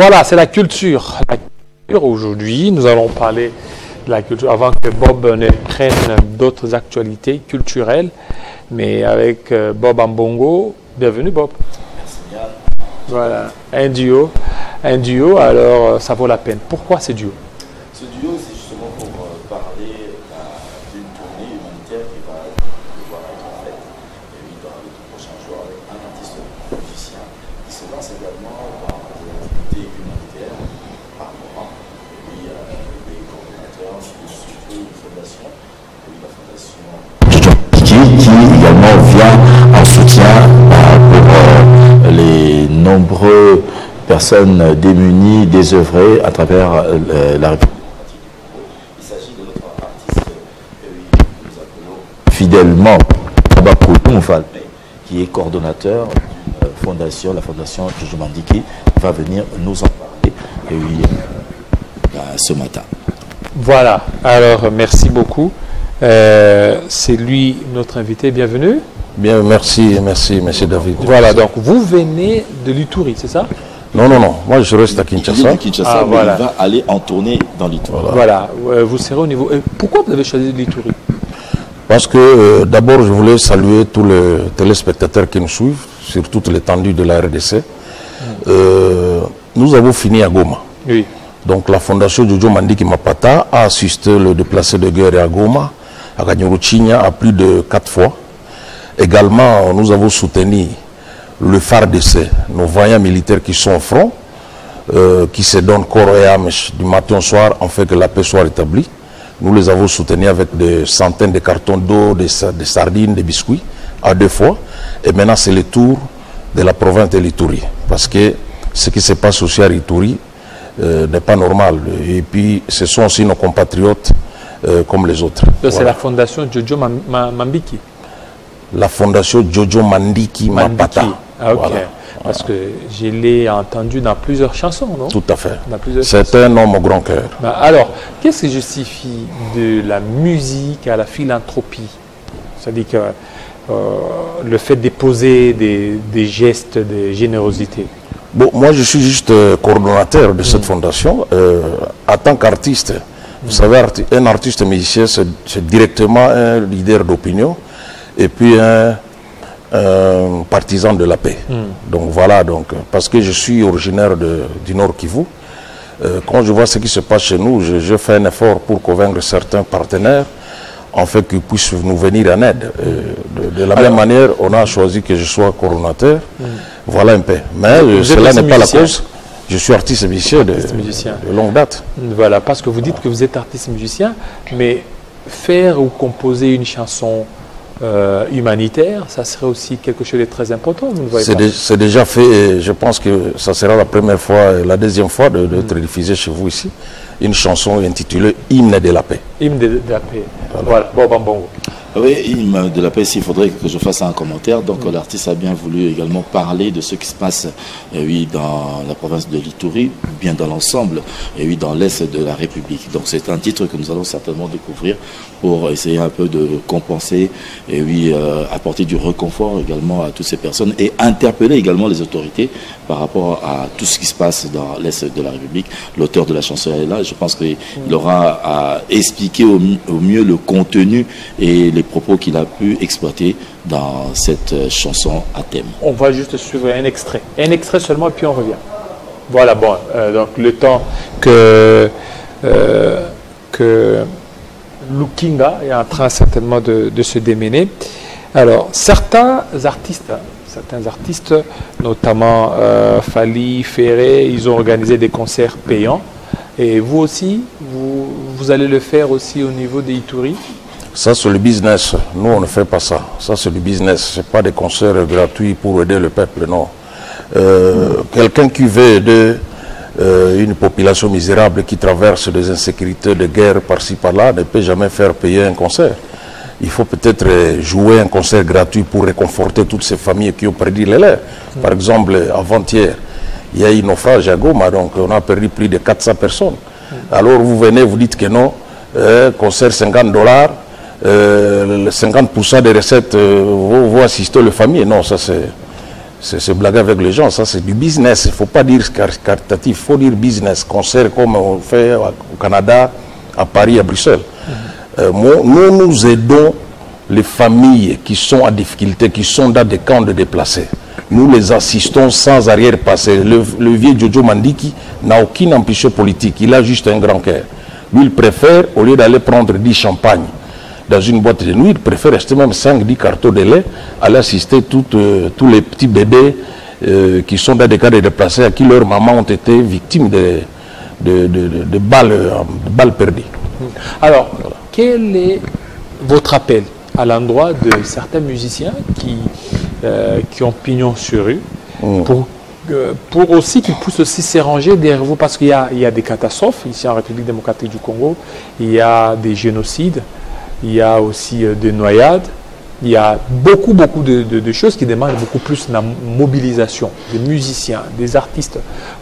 Voilà, c'est la culture. La culture, aujourd'hui, nous allons parler de la culture avant que Bob ne prenne d'autres actualités culturelles. Mais avec Bob Ambongo, bienvenue Bob. Merci bien. Voilà, un duo, alors ça vaut la peine. Pourquoi ce duo? Ce duo, c'est justement pour parler d'une tournée humanitaire qui va devoir être faite dans les prochains jours avec un artiste musicien qui se lance également dans des activités humanitaires par mois. Et puis des coordonnateurs, surtout une fondation, la fondation qui également vient en soutien pour les nombreux personnes démunies, désœuvrées à travers la République. Il s'agit de notre artiste que nous appelons fidèlement Babakou Moufal, qui est coordonnateur d'une fondation, la fondation Jojo Mandiki, qui va venir nous en parler ce matin. Voilà, alors merci beaucoup. C'est lui notre invité, bienvenue. Bien, merci, monsieur David. Voilà, donc vous venez de l'Ituri, c'est ça? Non, moi je reste à Kinshasa. Il est de Kinshasa, mais voilà. Il va aller en tournée dans l'Ituri. Voilà, vous serez au niveau... pourquoi vous avez choisi l'Ituri? Parce que d'abord je voulais saluer tous les téléspectateurs qui nous suivent, sur toute l'étendue de la RDC. Nous avons fini à Goma. Oui. Donc la fondation Jojo Mandiki Mapata a assisté le déplacé de guerre à Goma, à Kanyoruchinya, à plus de 4 fois. Également, nous avons soutenu le FARDC, nos vaillants militaires qui sont au front, qui se donnent corps et âme du matin au soir, afin que la paix soit rétablie. Nous les avons soutenus avec des centaines de cartons d'eau, des sardines, des biscuits, à 2 fois. Et maintenant, c'est le tour de la province de l'Ituri. Parce que ce qui se passe aussi à l'Ituri n'est pas normal. Et puis, ce sont aussi nos compatriotes comme les autres. C'est voilà. La fondation Jojo Mambiki. La fondation Jojo Mandiki Mapata. Ah, ok. Voilà. Parce que je l'ai entendu dans plusieurs chansons, non? Tout à fait. C'est un homme au grand cœur. Alors, qu'est-ce qui justifie de la musique à la philanthropie? C'est-à-dire que le fait de poser des gestes de générosité. Bon, moi, je suis juste coordonnateur de cette fondation. En tant qu'artiste, vous savez, un artiste musicien, c'est directement un leader d'opinion et puis un partisan de la paix. Donc voilà, parce que je suis originaire du Nord Kivu, quand je vois ce qui se passe chez nous, je fais un effort pour convaincre certains partenaires en fait qu'ils puissent nous venir en aide. De la même manière, on a choisi que je sois coordonnateur. Voilà un peu. Mais cela n'est pas la cause. Je suis artiste musicien de longue date. Voilà, parce que vous dites que vous êtes artiste musicien, mais faire ou composer une chanson humanitaire, ça serait aussi quelque chose de très important, vous ne voyez pas? C'est déjà fait et je pense que ça sera la première fois et la deuxième fois d'être diffusé chez vous ici. Une chanson intitulée Hymne de la paix. Hymne de la paix. Voilà, Bob Ambongo. Oui, Hymne de la paix, il faudrait que je fasse un commentaire. Donc l'artiste a bien voulu également parler de ce qui se passe dans la province de l'Ituri, bien dans l'ensemble, et dans l'est de la République. Donc c'est un titre que nous allons certainement découvrir pour essayer un peu de compenser et apporter du réconfort également à toutes ces personnes et interpeller également les autorités par rapport à tout ce qui se passe dans l'est de la République. L'auteur de la chanson est là. Je pense qu'il aura à expliquer au mieux le contenu et les propos qu'il a pu exploiter dans cette chanson à thème. On va juste suivre un extrait seulement et puis on revient. Voilà, bon, donc le temps que Lukinga est en train certainement de se démener. Alors, certains artistes, notamment Fali, Ferré, ils ont organisé des concerts payants. Et vous aussi, vous allez le faire aussi au niveau des Ituri? Ça, c'est le business. Nous, on ne fait pas ça. Ça, c'est du business. Ce n'est pas des concerts gratuits pour aider le peuple, non. Quelqu'un qui veut aider une population misérable qui traverse des insécurités de guerre par-ci, par-là, ne peut jamais faire payer un concert. Il faut peut-être jouer un concert gratuit pour réconforter toutes ces familles qui ont perdu les leurs. Par exemple, avant-hier, il y a eu un naufrage à Goma, donc on a perdu plus de 400 personnes. Alors vous venez, vous dites que non, concert $50, 50% des recettes vont assister les familles. Non, ça c'est c'est blaguer avec les gens, ça c'est du business. Il ne faut pas dire caritatif, il faut dire business. Concert comme on fait au Canada, à Paris, à Bruxelles. Nous aidons les familles qui sont en difficulté, qui sont dans des camps de déplacés. Nous les assistons sans arrière-passé. Le vieux Jojo Mandiki n'a aucune ambition politique, il a juste un grand cœur. Lui, il préfère, au lieu d'aller prendre 10 champagnes dans une boîte de nuit, il préfère acheter même 5-10 cartons de lait, aller assister tous les petits bébés qui sont dans des cas de déplacés, à qui leurs mamans ont été victimes de balles perdues. Alors, quel est votre appel à l'endroit de certains musiciens qui ont pignon sur rue pour aussi qu'ils puissent aussi s'arranger derrière vous, parce qu'il y a des catastrophes ici en République démocratique du Congo, il y a des génocides, il y a aussi des noyades, il y a beaucoup de choses qui demandent beaucoup plus de mobilisation des musiciens, des artistes,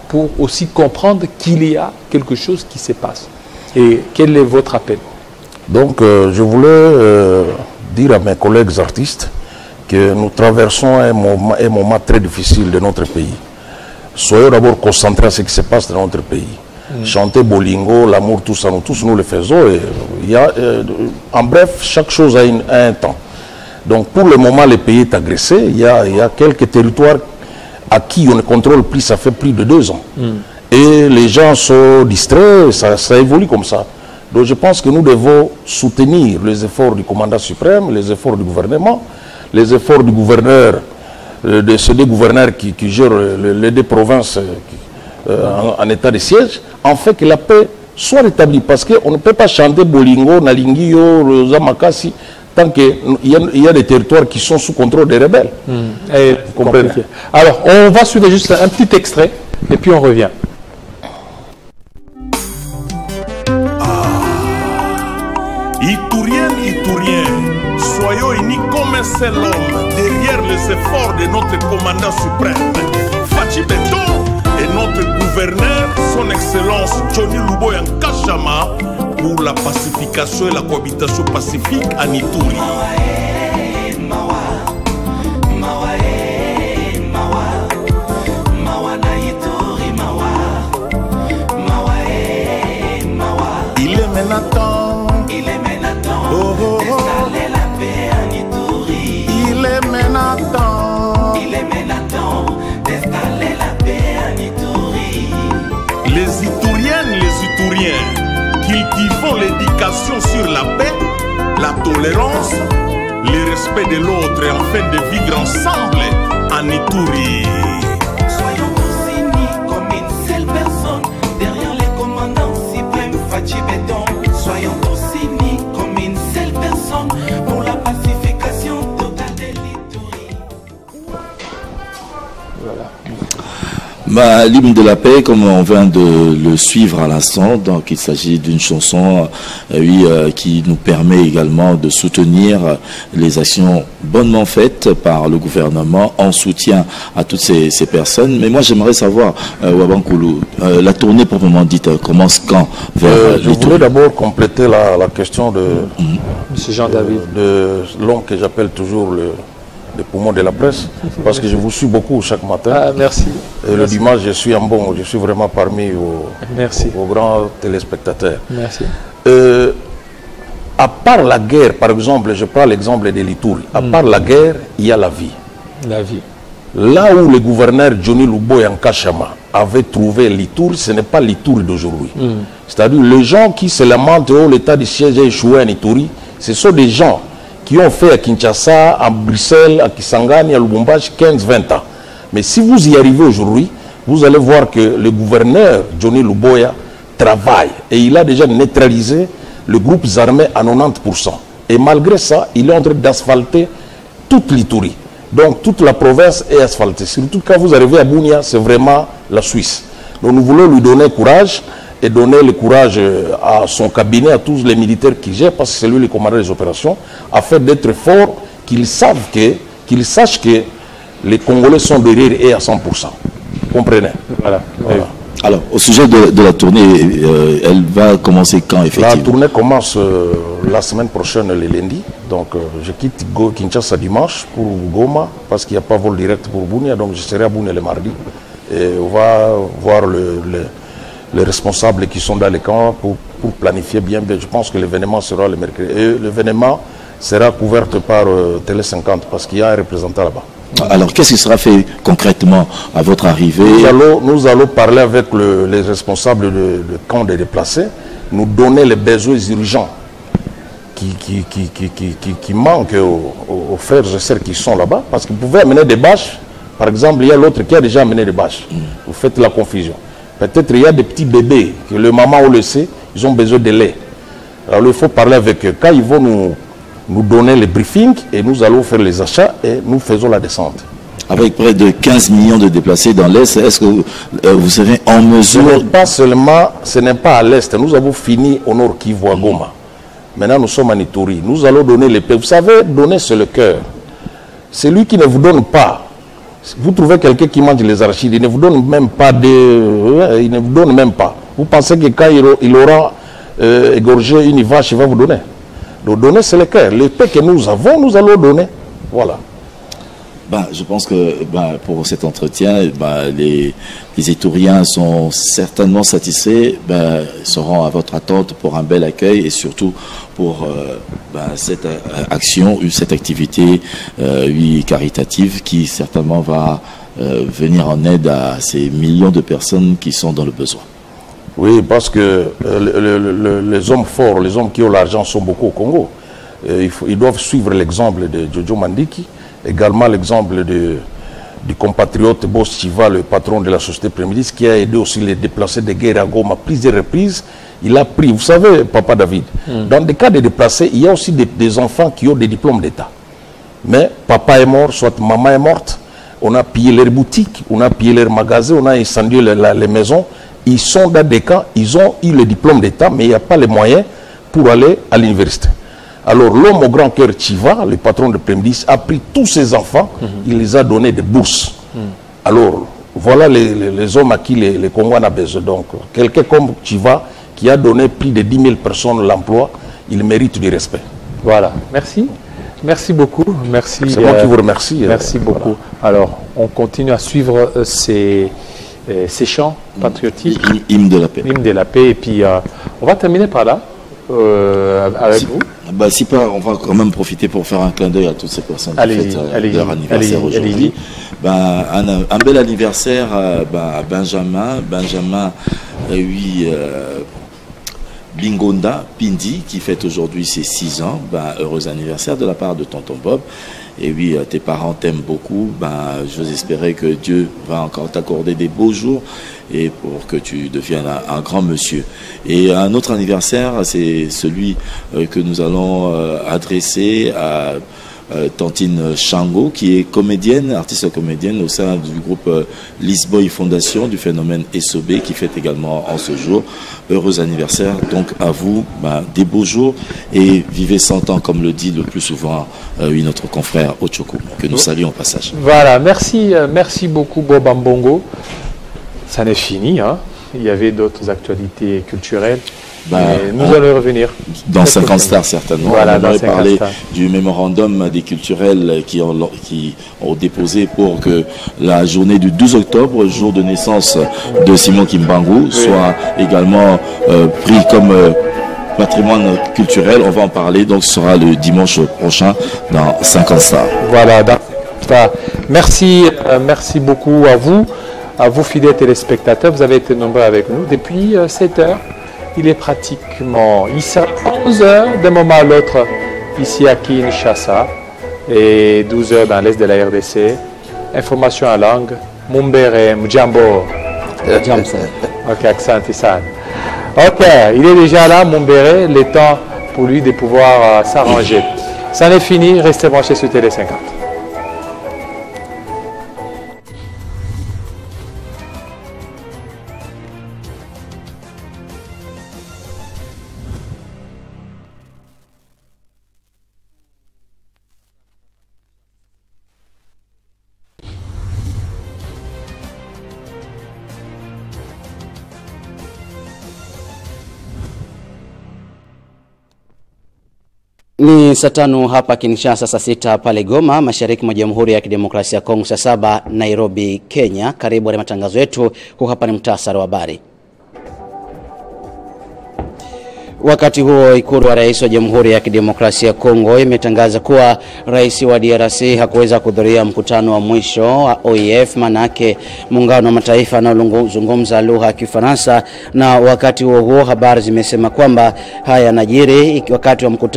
pour aussi comprendre qu'il y a quelque chose qui se passe. Et quel est votre appel? Donc, je voulais dire à mes collègues artistes que nous traversons un moment très difficile de notre pays. Soyons d'abord concentrés à ce qui se passe dans notre pays. Chanter Bolingo, l'amour, tout ça, nous tous nous le faisons. Et en bref, chaque chose a un temps. Donc pour le moment, le pays est agressé. Il y a quelques territoires à qui on ne contrôle plus, ça fait plus de 2 ans. Et les gens sont distraits, ça évolue comme ça. Donc je pense que nous devons soutenir les efforts du commandant suprême, les efforts du gouvernement, les efforts du gouverneur, de ces 2 gouverneurs qui gèrent les 2 provinces en état de siège, en fait que la paix soit rétablie. Parce qu'on ne peut pas chanter Bolingo, Nalingio, Zamakasi, tant qu'il y a des territoires qui sont sous contrôle des rebelles. Vous comprenez? Alors, on va suivre juste un petit extrait, et puis on revient. Itourien, soyons unis comme un seul homme derrière les efforts de notre commandant suprême. Fachi Beton et notre gouverneur, son excellence Johnny Luboya Nkashama, pour la pacification et la cohabitation pacifique en Ituri. Il est maintenant. D'installer la paix en Ituri. Il est maintenant. D'installer la paix en Ituri. Les Itouriens, cultivons l'éducation sur la paix, la tolérance, le respect de l'autre afin de vivre ensemble en Ituri. Soyons tous unis comme une seule personne derrière les commandants suprêmes Fachi Beton. Soyons tous unis comme une seule personne pour la pacification totale de l'Ituri. Bah, l'hymne de la paix, comme on vient de le suivre à l'instant, donc il s'agit d'une chanson qui nous permet également de soutenir les actions bonnement faites par le gouvernement en soutien à toutes ces personnes. Mais moi j'aimerais savoir, Wabankoulou, la tournée proprement dite commence quand vers Je voulais d'abord compléter la question de Monsieur Jean-David, de l'homme que j'appelle toujours le poumon de la presse, parce que je vous suis beaucoup chaque matin. Ah, merci. Et le dimanche, je suis vraiment parmi vos grands téléspectateurs. Merci. À part la guerre, par exemple, je prends l'exemple de l'Ituri, à part la guerre, il y a la vie. La vie. Là où le gouverneur Johnny Luboya Nkashama avait trouvé l'Ituri, ce n'est pas l'Ituri d'aujourd'hui. C'est-à-dire les gens qui se lamentent, oh, l'état du siège a échoué en Ituri, ce sont des gens qui ont fait à Kinshasa, à Bruxelles, à Kisangani, à Lubumbashi 15-20 ans. Mais si vous y arrivez aujourd'hui, vous allez voir que le gouverneur Johnny Luboya travaille et il a déjà neutralisé le groupe armé à 90%. Et malgré ça, il est en train d'asphalter toute l'Ituri. Donc toute la province est asphaltée. Surtout quand vous arrivez à Bunia, c'est vraiment la Suisse. Donc nous voulons lui donner courage et donner le courage à son cabinet, à tous les militaires qui gèrent, parce que c'est lui le commandant des opérations, afin d'être fort, qu'ils sachent que les Congolais sont derrière et à 100%. Vous comprenez? Voilà. Alors, au sujet de la tournée, elle va commencer quand effectivement? La tournée commence la semaine prochaine, le lundi. Donc je quitte Kinshasa dimanche pour Goma parce qu'il n'y a pas vol direct pour Bunia, donc je serai à Bunia le mardi. Et on va voir les responsables qui sont dans les camps pour planifier bien. Je pense que l'événement sera le mercredi. Et l'événement sera couvert par Télé 50 parce qu'il y a un représentant là-bas. Alors, qu'est-ce qui sera fait concrètement à votre arrivée? Nous allons parler avec les responsables de camps des déplacés, nous donner les besoins urgents qui manquent aux frères et sœurs qui sont là-bas. Parce que vous pouvez amener des bâches. Par exemple, il y a l'autre qui a déjà amené des bâches. Vous faites la confusion. Peut-être il y a des petits bébés que le maman ou le sait, ils ont besoin de lait. Alors il faut parler avec eux. Quand ils vont nous donner les briefings et nous allons faire les achats et nous faisons la descente. Avec près de 15 millions de déplacés dans l'Est, est-ce que vous serez en mesure... Ce n'est pas à l'Est. Nous avons fini au Nord Kivu à Goma. Maintenant, nous sommes en Ituri. Nous allons donner les paix. Vous savez, donner, c'est le cœur. C'est lui qui ne vous donne pas. Vous trouvez quelqu'un qui mange les arachides, il ne vous donne même pas il ne vous donne même pas. Vous pensez que quand il aura égorgé une vache, il va vous donner. Donc donner, c'est le cœur. Les paix que nous avons, nous allons donner. Voilà. Je pense que pour cet entretien, les Ituriens sont certainement satisfaits, seront à votre attente pour un bel accueil et surtout pour cette action, cette activité caritative qui certainement va venir en aide à ces millions de personnes qui sont dans le besoin. Oui, parce que les hommes forts, les hommes qui ont l'argent sont beaucoup au Congo. Ils doivent suivre l'exemple de Jojo Mandiki. Également l'exemple du compatriote Boss Chiva, le patron de la société Prémidis, qui a aidé aussi les déplacés de guerre à Goma à plusieurs reprises. Il a pris, vous savez, Papa David, dans des cas de déplacés, il y a aussi des enfants qui ont des diplômes d'État. Mais papa est mort, soit maman est morte, on a pillé leurs boutiques, on a pillé leurs magasins, on a incendié les maisons. Ils sont dans des cas, ils ont eu le diplôme d'État, mais il n'y a pas les moyens pour aller à l'université. Alors l'homme au grand cœur Chiva, le patron de Prémidis, a pris tous ses enfants, il les a donné des bourses. Alors voilà les hommes à qui les Congolais ont besoin. Donc quelqu'un comme Chiva qui a donné plus de 10 000 personnes l'emploi, il mérite du respect. Voilà, merci. Merci beaucoup. Merci. C'est moi qui vous remercie. Merci beaucoup. Voilà. Alors on continue à suivre ces chants patriotiques. Hymne de la paix. Hymne de la paix. Et puis on va terminer par là. Avec vous. Si pas, on va quand même profiter pour faire un clin d'œil à toutes ces personnes qui fêtent leur anniversaire aujourd'hui. Un bel anniversaire à Benjamin, Bingonda Pindi qui fête aujourd'hui ses 6 ans. Heureux anniversaire de la part de tonton Bob. Et oui, tes parents t'aiment beaucoup. J'ose espérer que Dieu va encore t'accorder des beaux jours et pour que tu deviennes un grand monsieur. Et un autre anniversaire, c'est celui que nous allons adresser à Tantine Chango, qui est comédienne, artiste comédienne au sein du groupe Lisboy Fondation du phénomène SOB, qui fête également en ce jour. Heureux anniversaire donc à vous, des beaux jours et vivez 100 ans comme le dit le plus souvent notre confrère Ochoko, que nous saluons au passage. Voilà, merci beaucoup Bob Ambongo. Ça n'est fini, hein. Il y avait d'autres actualités culturelles. Nous allons revenir. Dans 50 stars, certainement. Voilà, on aurait parlé du mémorandum des culturels qui ont déposé pour que la journée du 12 octobre, jour de naissance de Simon Kimbangu, soit également pris comme patrimoine culturel. On va en parler, donc ce sera le dimanche prochain dans 50 stars. Voilà, merci beaucoup à vous fidèles téléspectateurs. Vous avez été nombreux avec nous depuis 7 heures. Il est pratiquement, il sera 11 heures d'un moment à l'autre ici à Kinshasa et 12 heures dans l'est de la RDC. Information en langue, Mumbere, Mjambo. Ok, accent Tissan. Ok, il est déjà là, Mumbere, le temps pour lui de pouvoir s'arranger. Ça n'est fini, restez branchés sur Télé 50. Ni saa 5 hapa Kinshasa, saa 6 pale Goma, mashariki mwa Jamhuri ya Kidemokrasia ya Kongo, saa 7 Nairobi, Kenya. Karibu na matangazo yetu, huu hapa ni muhtasari wa habari. Wakati huo ikulu ya rais wa Jamhuri ya Kidemokrasia ya Kongo imetangaza kuwa rais wa DRC hakuweza kuhudhuria mkutano wa mwisho wa OIF, manake muungano wa mataifa yanayozungumza lugha ya Kifaransa. Na wakati huo habari zimesema kwamba haya yanajiri wakati wa mkutano